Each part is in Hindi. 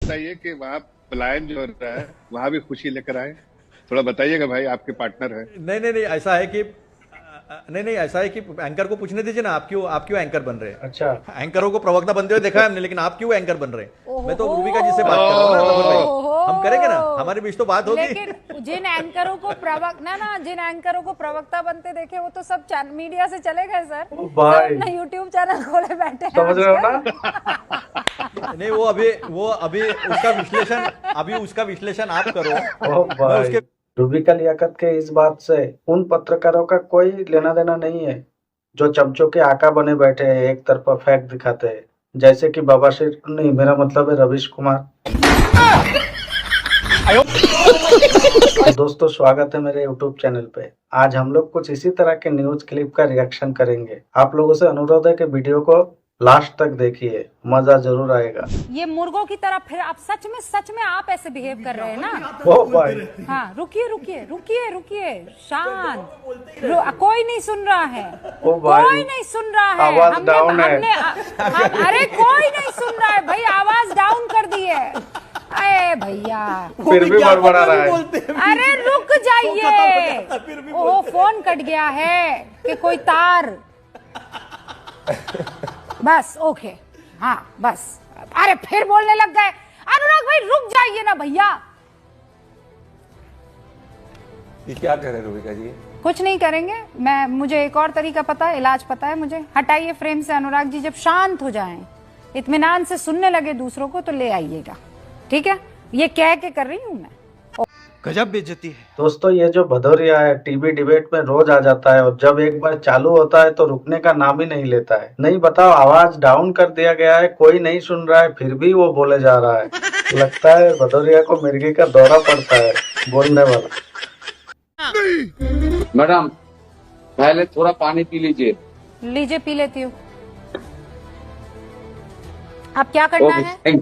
बताइए कि वहाँ पलायन जो हो रहा है वहाँ भी खुशी लेकर आए, थोड़ा बताइएगा भाई, आपके पार्टनर है। नहीं नहीं नहीं, ऐसा है कि नहीं नहीं, ऐसा है कि एंकर को पूछने दीजिए ना, आप क्यों एंकर बन रहे हैं। अच्छा। एंकरों को प्रवक्ता बनते हुए देखा है हमने, लेकिन आप क्यों एंकर बन रहे हैं। मैं तो रूबिका जी से बात कर रहा हूँ ना जफर भाई, हम करेंगे ना, हमारे बीच तो बात होगी। लेकिन जिन एंकरों को जिन एंकरों को प्रवक्ता बनते देखे वो तो सब मीडिया से चले गए सर, सब अपना यूट्यूब चैनल खोले बैठे हैं, समझ रहे हो ना। नहीं, वो अभी उसका विश्लेषण आप करो। भाई उसके रूबिका लियाकत के इस बात से उन पत्रकारों का कोई लेना देना नहीं है जो चमचों के आका बने बैठे हैं, एक तरफा फैक्ट दिखाते हैं, जैसे कि बवासीर नहीं, मेरा मतलब है रवीश कुमार। दोस्तों स्वागत है मेरे YouTube चैनल पे। आज हम लोग कुछ इसी तरह के न्यूज क्लिप का रिएक्शन करेंगे। आप लोगों से अनुरोध है कि वीडियो को लास्ट तक देखिए, मजा जरूर आएगा। ये मुर्गों की तरह फिर आप सच में आप ऐसे बिहेव कर रहे हैं ना। ओ भाई हाँ रुकिए शांत, कोई नहीं सुन रहा है, ओ भाई कोई नहीं सुन रहा है, आवाज डाउन है। अरे कोई नहीं सुन रहा है भाई, आवाज डाउन कर दी है। अरे भैया फिर भी बड़बड़ा रहा है। अरे रुक जाइए, ओ फोन कट गया है कि कोई तार। बस ओके, हाँ बस। अरे फिर बोलने लग गए। अनुराग भाई रुक जाइए ना भैया। ये क्या कर रहे हैं रूबिका जी? कुछ नहीं करेंगे, मुझे एक और तरीका पता है, इलाज पता है मुझे। हटाइए फ्रेम से अनुराग जी, जब शांत हो जाएं, इत्मीनान से सुनने लगे दूसरों को तो ले आइएगा, ठीक है। ये कह के कर रही हूं मैं। गजब बेइज्जती है। दोस्तों ये जो भदौरिया है टीवी डिबेट में रोज आ जाता है और जब एक बार चालू होता है तो रुकने का नाम ही नहीं लेता है। नहीं बताओ, आवाज डाउन कर दिया गया है, कोई नहीं सुन रहा है, फिर भी वो बोले जा रहा है। लगता है भदौरिया को मिर्गी का दौरा पड़ता है बोलने वाला। मैडम पहले थोड़ा पानी पी लीजिए। लीजिए पी लेती हूँ। अब क्या करना है? पी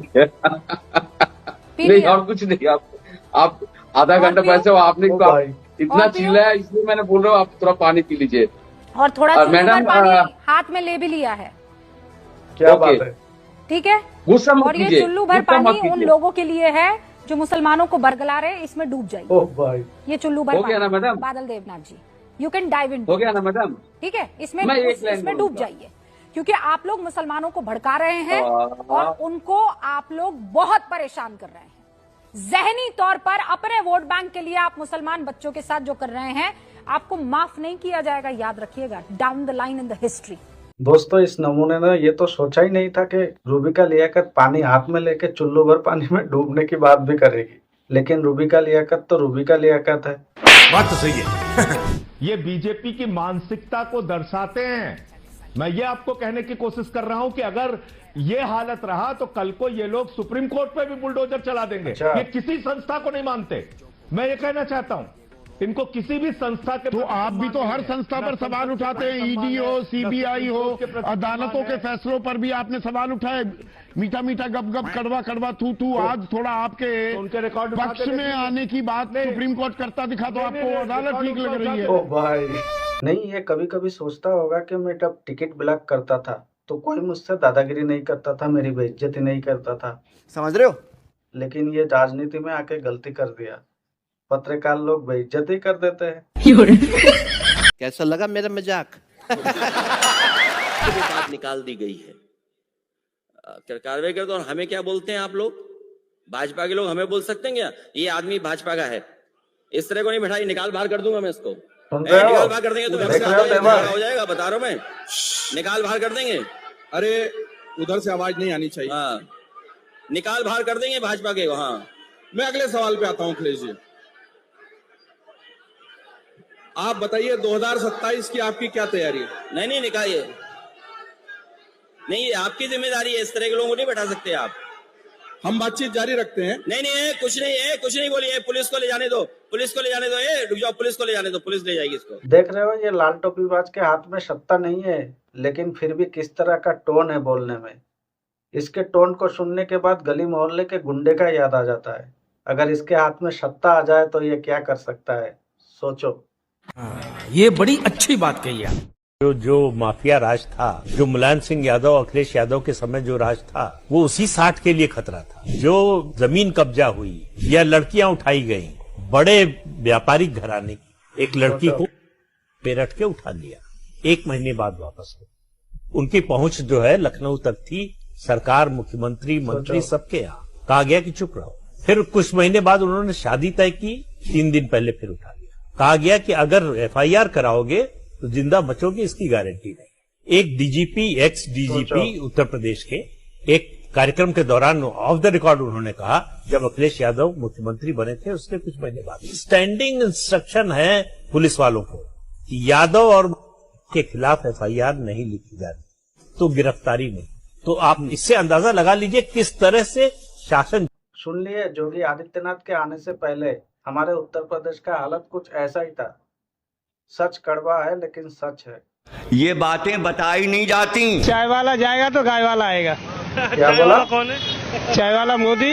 नहीं लिया? और कुछ नहीं, आप आधा घंटा पैसे आपने इतना चिल्लाया, इसलिए मैंने बोल रहा हूँ आप थोड़ा पानी पी लीजिए। और थोड़ा और मैडम पानी हाथ में ले भी लिया है, क्या बात है, ठीक है। गुस्सा मत और ये कीजिए, चुल्लू भर पानी उन लोगों के लिए है जो मुसलमानों को बरगला रहे, इसमें डूब जाइए। ओह भाई ये चुल्लू भर हो गया ना मैडम? बादल देवनाथ जी, यू कैन डाइव इन। हो गया ना मैडम? ठीक है, इसमें मैं डूब जाइए, क्योंकि आप लोग मुसलमानों को भड़का रहे हैं और उनको आप लोग बहुत परेशान कर रहे हैं। ज़हनी तौर पर अपने वोट बैंक के लिए आप मुसलमान बच्चों के साथ जो कर रहे हैं, आपको माफ नहीं किया जाएगा, याद रखिएगा, down the line in the history. दोस्तों इस नमूने ने ये तो सोचा ही नहीं था कि रूबिका लियाकत पानी हाथ में लेके चुल्लू भर पानी में डूबने की बात भी करेगी। लेकिन रूबिका लियाकत तो रूबिका लियाकत है। बात तो सही है। ये बीजेपी की मानसिकता को दर्शाते हैं। मैं ये आपको कहने की कोशिश कर रहा हूं कि अगर ये हालत रहा तो कल को ये लोग सुप्रीम कोर्ट पे भी बुलडोजर चला देंगे। अच्छा। ये किसी संस्था को नहीं मानते। मैं ये कहना चाहता हूं, इनको किसी भी संस्था के, तो आप भी तो हर संस्था पर सवाल उठाते हैं। ईडी हो, सीबीआई हो, अदालतों के फैसलों पर भी आपने सवाल उठाए। मीठा मीठा गप गप, कड़वा कड़वा थू थू। आज थोड़ा आपके उनके रिकॉर्ड पक्ष में आने की बात सुप्रीम कोर्ट करता दिखा तो आपको अदालत ठीक लग रही है। ओ भाई नहीं, ये कभी कभी सोचता होगा कि मैं जब टिकट ब्लॉक करता था तो कोई मुझसे दादागिरी नहीं करता था, मेरी बेइज्जती नहीं करता था, समझ रहे हो। लेकिन ये राजनीति में आके गलती कर दिया। पत्रकार लोग बेइज्जती कर देते हैं। कैसा लगा मेरा मजाक? बात निकाल दी गई है, कार्रवाई कर दो। और हमें क्या बोलते हैं आप लोग? भाजपा के लोग हमें बोल सकते हैं क्या ये आदमी भाजपा का है? इस तरह को नहीं बैठाई, निकाल बाहर कर दूंगा मैं इसको। निकाल बाहर कर देंगे तो हो जाएगा, बता रहा हूं मैं, निकाल बाहर कर देंगे। अरे उधर से आवाज नहीं आनी चाहिए। हाँ, निकाल बाहर कर देंगे भाजपा के। हाँ, मैं अगले सवाल पे आता हूं अखिलेश जी। आप बताइए 2027 की आपकी क्या तैयारी है? नहीं निकालिए, नहीं ये आपकी जिम्मेदारी है, इस तरह के लोगों को नहीं बैठा सकते आप। हम बातचीत जारी रखते हैं। नहीं कुछ नहीं बोलिए। पुलिस को ले जाने दो, पुलिस को ले जाने दो। रुक जाओ, पुलिस को ले जाने दो, पुलिस ले जाएगी इसको। देख रहे हो, ये लाल टोपीबाज के हाथ में सत्ता नहीं है, लेकिन फिर भी किस तरह का टोन है बोलने में। इसके टोन को सुनने के बाद गली मोहल्ले के गुंडे का याद आ जाता है। अगर इसके हाथ में सत्ता आ जाए तो ये क्या कर सकता है, सोचो। ये बड़ी अच्छी बात कही आप। जो माफिया राज था, जो मुलायम सिंह यादव अखिलेश यादव के समय जो राज था, वो उसी 60 के लिए खतरा था। जो जमीन कब्जा हुई या लड़कियां उठाई गई, बड़े व्यापारिक घराने की एक लड़की को पेरट के उठा लिया, 1 महीने बाद वापस हो। उनकी पहुंच जो है लखनऊ तक थी, सरकार, मुख्यमंत्री, मंत्री सबके यहाँ कहा गया कि चुप रहो। फिर कुछ महीने बाद उन्होंने शादी तय की, 3 दिन पहले फिर उठा लिया। कहा गया कि अगर FIR कराओगे तो जिंदा बचोगे, इसकी गारंटी नहीं। एक DGP, x DGP Uttar Pradesh के एक कार्यक्रम के दौरान ऑफ द रिकॉर्ड उन्होंने कहा, जब अखिलेश यादव मुख्यमंत्री बने थे उसके कुछ महीने बाद, स्टैंडिंग इंस्ट्रक्शन है पुलिस वालों को कि यादव और के खिलाफ FIR नहीं लिखी जाती तो गिरफ्तारी नहीं। तो आप इससे अंदाजा लगा लीजिए किस तरह से शासन। सुन लिए, योगी आदित्यनाथ के आने से पहले हमारे उत्तर प्रदेश का हालत कुछ ऐसा ही था। सच कड़वा है लेकिन सच है। ये बातें बताई नहीं जाती। चाय वाला जाएगा तो गाय वाला आएगा। क्या बोला? कौन है? चाय वाला मोदी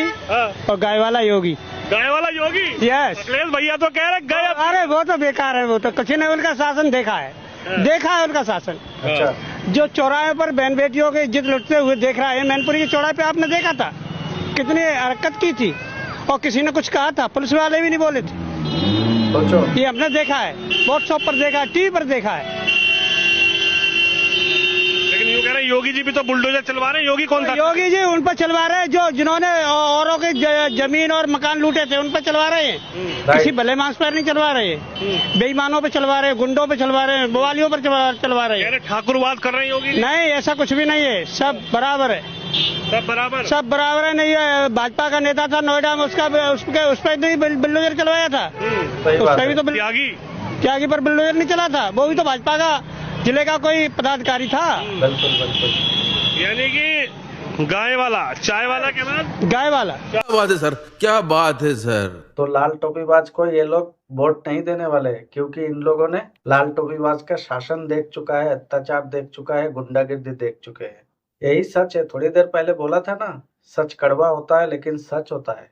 और गाय वाला योगी। गाय वाला योगी? यस। अखिलेश भैया तो कह रहे गए। अरे वो तो बेकार है, वो तो कुछ ने उनका शासन देखा है, देखा है उनका शासन। अच्छा। जो चौराहे पर बहन बेटियों की इज्जत लुटते हुए देख रहा है, मैनपुरी के चौराहे पे आपने देखा था कितनी हरकत की थी, और किसी ने कुछ कहा था? पुलिस वाले भी नहीं बोले थे। ये हमने देखा है, व्हाट्सएप पर देखा है, टीवी पर देखा है। लेकिन यूँ कह रहे हैं योगी जी भी तो बुलडोजर चलवा रहे हैं। योगी कौन था? योगी जी उन पर चलवा रहे हैं जो जिन्होंने औरों के जमीन और मकान लूटे थे, उन पर चलवा रहे हैं। किसी भले मांस पर नहीं चलवा रहे हैं, बेईमानों पे चलवा रहे हैं, गुंडों पे चलवा रहे हैं, बवालियों पर चलवा रहे हैं। ठाकुरवाद कर रहे हैं योगी? नहीं, ऐसा कुछ भी नहीं है, सब बराबर है। सब बराबर? सब बराबर है। नहीं है, भाजपा का नेता था नोएडा में, उस पर नहीं बुलडोजर चलवाया था, उसका भी तो त्यागी पर बुलडोजर नहीं चला था, वो भी तो भाजपा का जिले का कोई पदाधिकारी था। बिल्कुल बिल्कुल। यानी कि गाय वाला, चाय वाला के बाद गाय वाला। क्या बात है सर, क्या बात है सर। तो लाल टोपीबाज को ये लोग वोट नहीं देने वाले, क्योंकि इन लोगों ने लाल टोपीबाज का शासन देख चुका है, अत्याचार देख चुका है, गुंडागिर्दी देख चुके हैं। यही सच है। थोड़ी देर पहले बोला था ना, सच कड़वा होता है लेकिन सच होता है।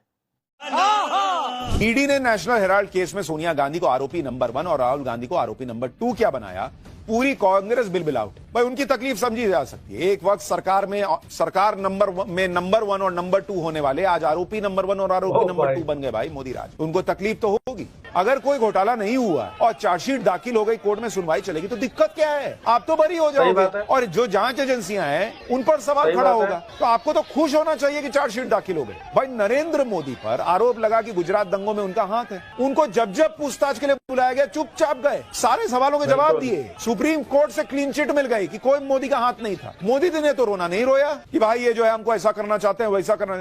ईडी ने नेशनल हेराल्ड केस में सोनिया गांधी को आरोपी नंबर 1 और राहुल गांधी को आरोपी नंबर 2 क्या बनाया? पूरी कांग्रेस बिल आउट। भाई उनकी तकलीफ समझी जा सकती है। एक वक्त सरकार नंबर 1 और नंबर 2 होने वाले आज आरोपी नंबर 1 और आरोपी नंबर 2 बन गए। भाई मोदी राज, उनको तकलीफ तो होगी। अगर कोई घोटाला नहीं हुआ और चार्जशीट दाखिल हो गई, कोर्ट में सुनवाई चलेगी, तो दिक्कत क्या है? आप तो बरी हो जाओगे और जो जांच एजेंसियां हैं उन पर सवाल खड़ा होगा। तो आपको तो खुश होना चाहिए कि चार्जशीट दाखिल हो गई। भाई नरेंद्र मोदी पर आरोप लगा कि गुजरात दंगों में उनका हाथ है। उनको जब जब पूछताछ के लिए बुलाया गया चुपचाप गए, सारे सवालों के जवाब दिए। सुप्रीम कोर्ट से क्लीन चिट मिल गई कि कोई मोदी का हाथ नहीं था। मोदी ने तो रोना नहीं रोया कि भाई ये जो है हमको ऐसा करना चाहते हैं, वैसा करना।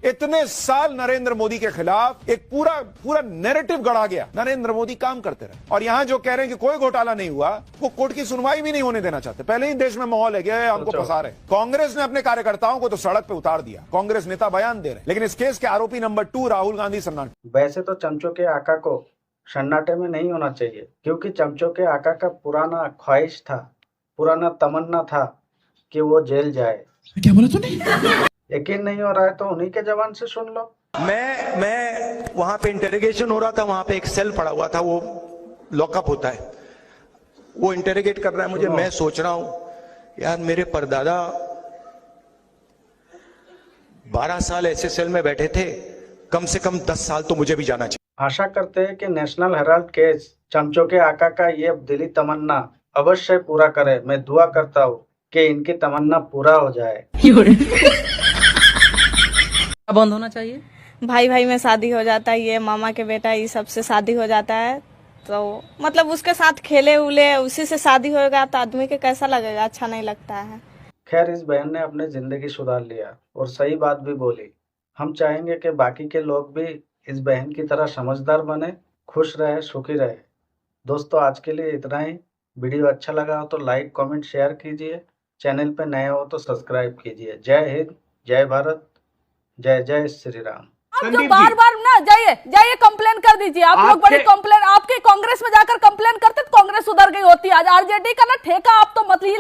इतने साल नरेंद्र मोदी के खिलाफ एक पूरा नैरेटिव गढ़ा गया। नरेंद्र मोदी काम करते रहे, और यहां जो कह रहे हैं कि कोई घोटाला नहीं हुआ, वो कोर्ट की सुनवाई भी नहीं होने देना चाहते। पहले ही देश में माहौल है कि हमको फंसा रहे। कांग्रेस ने अपने कार्यकर्ताओं को तो सड़क पे उतार दिया, कांग्रेस नेता बयान दे रहे। लेकिन इस केस के आरोपी नंबर 2 राहुल गांधी सन्नाटे। वैसे तो चमचों के आका को सन्नाटे में नहीं होना चाहिए, क्योंकि चमचों के आका का पुराना ख्वाहिश था, पुराना तमन्ना था कि वो जेल जाए। क्या बोला तूने? यकीन नहीं हो रहा है तो उन्हीं के जवान से सुन लो। मैं वहां पे इंटरोगेशन हो रहा था, वहां पे एक सेल पड़ा हुआ था, वो लॉकअप होता है, वो इंटरोगेट कर रहा है मुझे। मैं सोच रहा हूं यार, मेरे परदादा 12 साल ऐसे सेल में बैठे थे, कम से कम 10 साल तो मुझे भी जाना चाहिए। आशा करते हैं कि नेशनल हेराल्ड केस चमचों के आका का ये दिली तमन्ना अवश्य पूरा करे। मैं दुआ करता हूँ कि इनकी तमन्ना पूरा हो जाए। बंद होना चाहिए। भाई भाई में शादी हो जाता है, ये मामा के बेटा ये सबसे शादी हो जाता है, तो मतलब उसके साथ खेले उले उसी से शादी होगा तो आदमी के कैसा लगेगा? अच्छा नहीं लगता है। खैर, इस बहन ने अपनी जिंदगी सुधार लिया और सही बात भी बोली। हम चाहेंगे कि बाकी के लोग भी इस बहन की तरह समझदार बने, खुश रहे, सुखी रहे। दोस्तों, आज के लिए इतना ही। वीडियो अच्छा लगा हो तो लाइक, कमेंट, शेयर कीजिए। चैनल पे नए हो तो सब्सक्राइब कीजिए। जय हिंद, जय भारत, जय जय श्री राम। आप जो बार बार ना जाइए कंप्लेन कर दीजिए। आप लोग बड़ी कंप्लेन, आपके कांग्रेस में जाकर कंप्लेन करते तो कांग्रेस सुधर गई होती। आज आरजेडी का ना ठेका आप तो मत ही